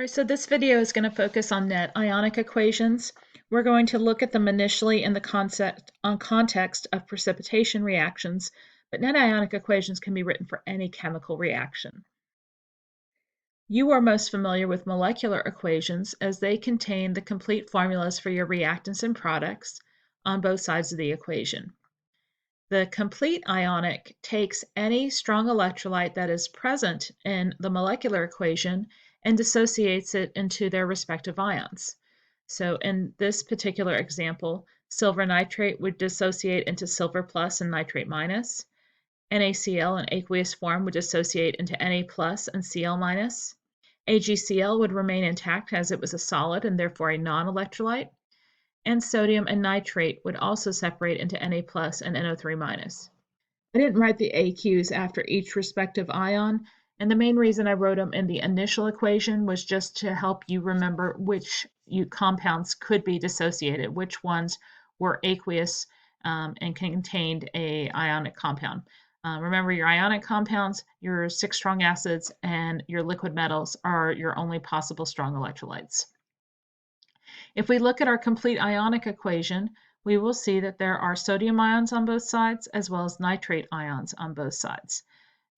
All right, so this video is going to focus on net ionic equations. We're going to look at them initially in the context of precipitation reactions, but net ionic equations can be written for any chemical reaction. You are most familiar with molecular equations as they contain the complete formulas for your reactants and products on both sides of the equation. The complete ionic takes any strong electrolyte that is present in the molecular equation and dissociates it into their respective ions. So in this particular example, silver nitrate would dissociate into silver plus and nitrate minus. NaCl in aqueous form would dissociate into Na plus and Cl minus. AgCl would remain intact as it was a solid and therefore a non-electrolyte. And sodium and nitrate would also separate into Na plus and NO3 minus. I didn't write the AQs after each respective ion, and the main reason I wrote them in the initial equation was just to help you remember which compounds could be dissociated, which ones were aqueous and contained a ionic compound. Remember, your ionic compounds, your 6 strong acids, and your liquid metals are your only possible strong electrolytes. If we look at our complete ionic equation, we will see that there are sodium ions on both sides as well as nitrate ions on both sides.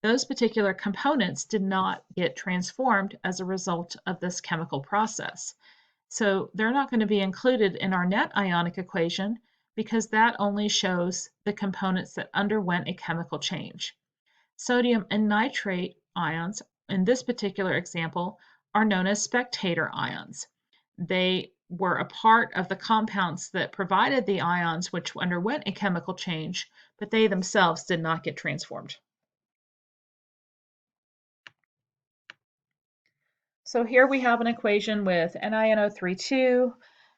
Those particular components did not get transformed as a result of this chemical process. So they're not going to be included in our net ionic equation because that only shows the components that underwent a chemical change. Sodium and nitrate ions, in this particular example, are known as spectator ions. They were a part of the compounds that provided the ions which underwent a chemical change, but they themselves did not get transformed. So here we have an equation with NiNO32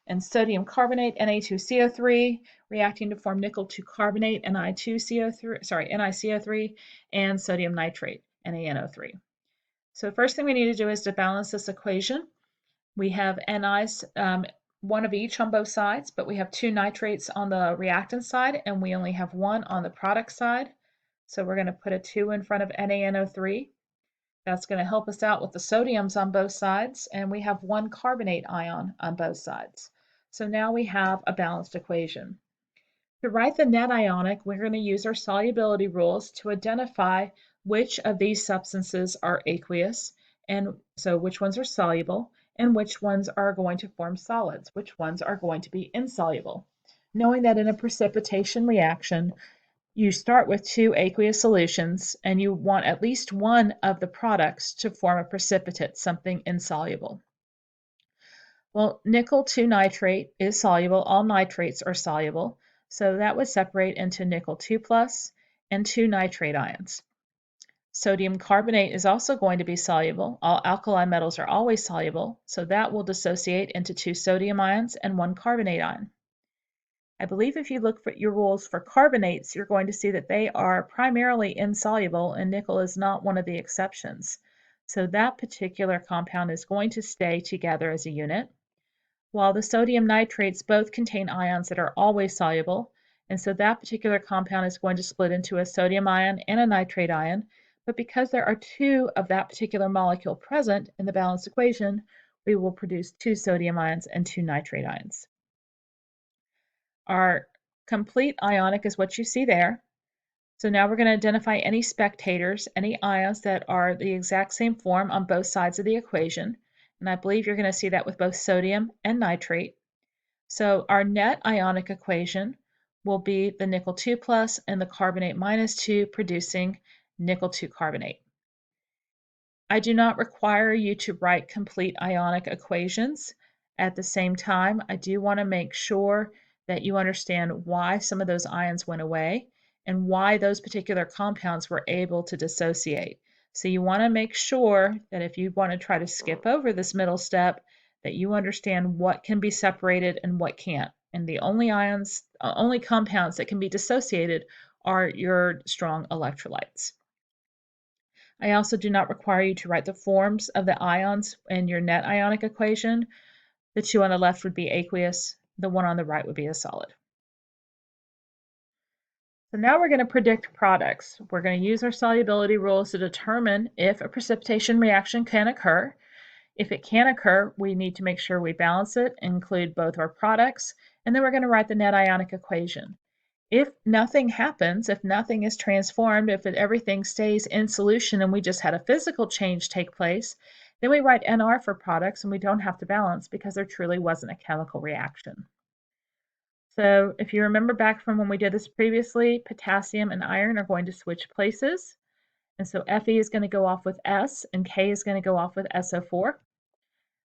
and sodium carbonate, Na2CO3, reacting to form nickel 2 carbonate, NiCO3, and sodium nitrate, NaNO3. So first thing we need to do is to balance this equation. We have NIs, one of each on both sides, but we have 2 nitrates on the reactant side, and we only have 1 on the product side. So we're going to put a 2 in front of NaNO3. That's going to help us out with the sodiums on both sides, and we have 1 carbonate ion on both sides. So now we have a balanced equation. To write the net ionic, we're going to use our solubility rules to identify which of these substances are aqueous, and so which ones are soluble, and which ones are going to form solids, which ones are going to be insoluble. Knowing that in a precipitation reaction, you start with 2 aqueous solutions, and you want at least one of the products to form a precipitate, something insoluble. Well, nickel 2 nitrate is soluble. All nitrates are soluble, so that would separate into nickel 2 plus and 2 nitrate ions. Sodium carbonate is also going to be soluble. All alkali metals are always soluble, so that will dissociate into 2 sodium ions and 1 carbonate ion. I believe if you look for your rules for carbonates, you're going to see that they are primarily insoluble, and nickel is not one of the exceptions. So that particular compound is going to stay together as a unit, while the sodium nitrates both contain ions that are always soluble, and so that particular compound is going to split into a sodium ion and a nitrate ion, but because there are 2 of that particular molecule present in the balanced equation, we will produce 2 sodium ions and 2 nitrate ions. Our complete ionic is what you see there. So now we're going to identify any spectators, any ions that are the exact same form on both sides of the equation. And I believe you're going to see that with both sodium and nitrate. So our net ionic equation will be the nickel 2 plus and the carbonate minus 2 producing nickel 2 carbonate. I do not require you to write complete ionic equations. At the same time, I do want to make sure that you understand why some of those ions went away and why those particular compounds were able to dissociate. So you want to make sure that if you want to try to skip over this middle step, that you understand what can be separated and what can't. And the only compounds that can be dissociated are your strong electrolytes. I also do not require you to write the forms of the ions in your net ionic equation. The 2 on the left would be aqueous. The 1 on the right would be a solid. So now we're going to predict products. We're going to use our solubility rules to determine if a precipitation reaction can occur. If it can occur, we need to make sure we balance it, include both our products, and then we're going to write the net ionic equation. If nothing happens, if nothing is transformed, if everything stays in solution and we just had a physical change take place, then we write NR for products and we don't have to balance because there truly wasn't a chemical reaction. So if you remember back from when we did this previously, potassium and iron are going to switch places. And so Fe is going to go off with S and K is going to go off with SO4.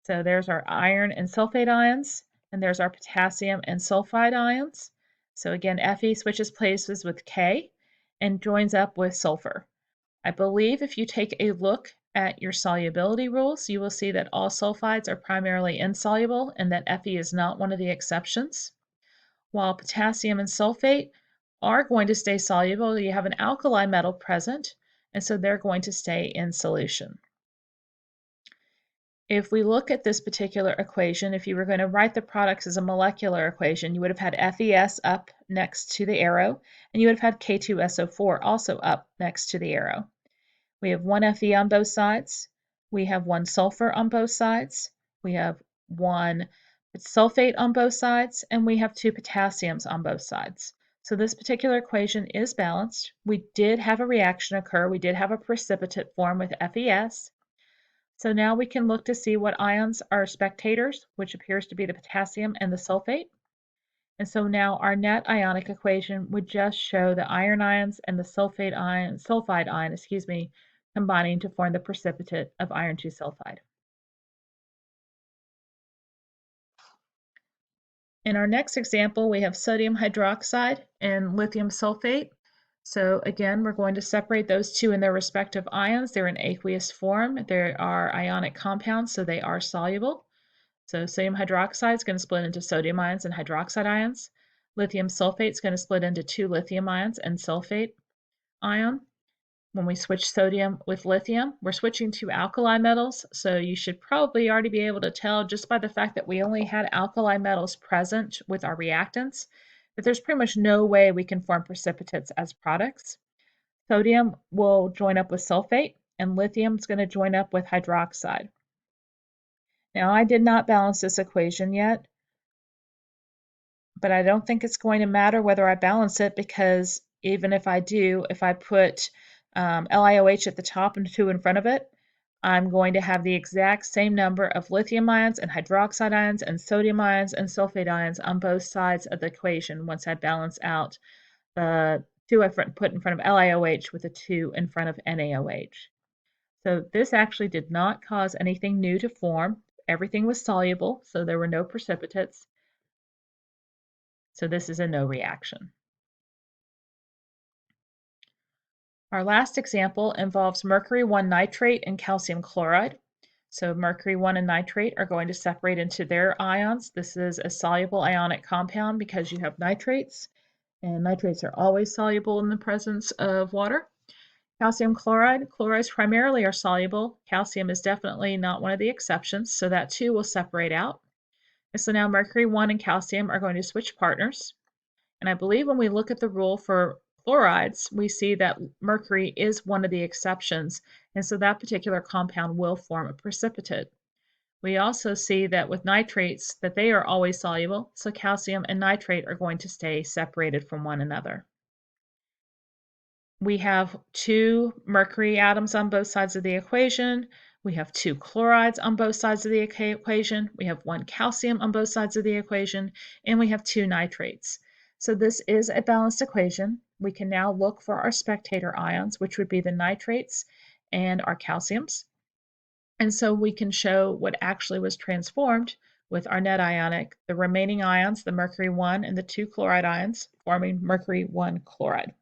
So there's our iron and sulfate ions, and there's our potassium and sulfide ions. So again, Fe switches places with K and joins up with sulfur. I believe if you take a look at your solubility rules, you will see that all sulfides are primarily insoluble and that Fe is not one of the exceptions. While potassium and sulfate are going to stay soluble, you have an alkali metal present, and so they're going to stay in solution. If we look at this particular equation, if you were going to write the products as a molecular equation, you would have had FeS up next to the arrow, and you would have had K2SO4 also up next to the arrow. We have one Fe on both sides. We have one sulfur on both sides. We have one sulfate on both sides, and we have two potassiums on both sides. So this particular equation is balanced. We did have a reaction occur. We did have a precipitate form with FeS. So now we can look to see what ions are spectators, which appears to be the potassium and the sulfate. And so now our net ionic equation would just show the iron ions and the sulfide ion, combining to form the precipitate of iron 2 sulfide. In our next example, we have sodium hydroxide and lithium sulfate. So again, we're going to separate those two in their respective ions. They're in aqueous form. They are ionic compounds, so they are soluble. So sodium hydroxide is going to split into sodium ions and hydroxide ions. Lithium sulfate is going to split into two lithium ions and sulfate ion. When we switch sodium with lithium, we're switching to alkali metals, so you should probably already be able to tell just by the fact that we only had alkali metals present with our reactants that there's pretty much no way we can form precipitates as products. Sodium will join up with sulfate, and lithium is going to join up with hydroxide. Now, I did not balance this equation yet, but I don't think it's going to matter whether I balance it because even if I do, if I put LiOH at the top and 2 in front of it, I'm going to have the exact same number of lithium ions and hydroxide ions and sodium ions and sulfate ions on both sides of the equation once I balance out the 2 I put in front of LiOH with the 2 in front of NaOH. So this actually did not cause anything new to form. Everything was soluble, so there were no precipitates. So this is a no reaction. Our last example involves mercury 1 nitrate and calcium chloride. So mercury 1 and nitrate are going to separate into their ions. This is a soluble ionic compound because you have nitrates, and nitrates are always soluble in the presence of water. Calcium chloride, chlorides primarily are soluble. Calcium is definitely not one of the exceptions, so that too will separate out. And so now mercury 1 and calcium are going to switch partners. And I believe when we look at the rule for chlorides, we see that mercury is one of the exceptions, and so that particular compound will form a precipitate. We also see that with nitrates that they are always soluble, so calcium and nitrate are going to stay separated from one another. We have 2 mercury atoms on both sides of the equation. We have 2 chlorides on both sides of the equation. We have 1 calcium on both sides of the equation, and we have 2 nitrates. So this is a balanced equation. We can now look for our spectator ions, which would be the nitrates and our calciums. And so we can show what actually was transformed with our net ionic, the remaining ions, the mercury 1 and the 2 chloride ions, forming mercury 1 chloride.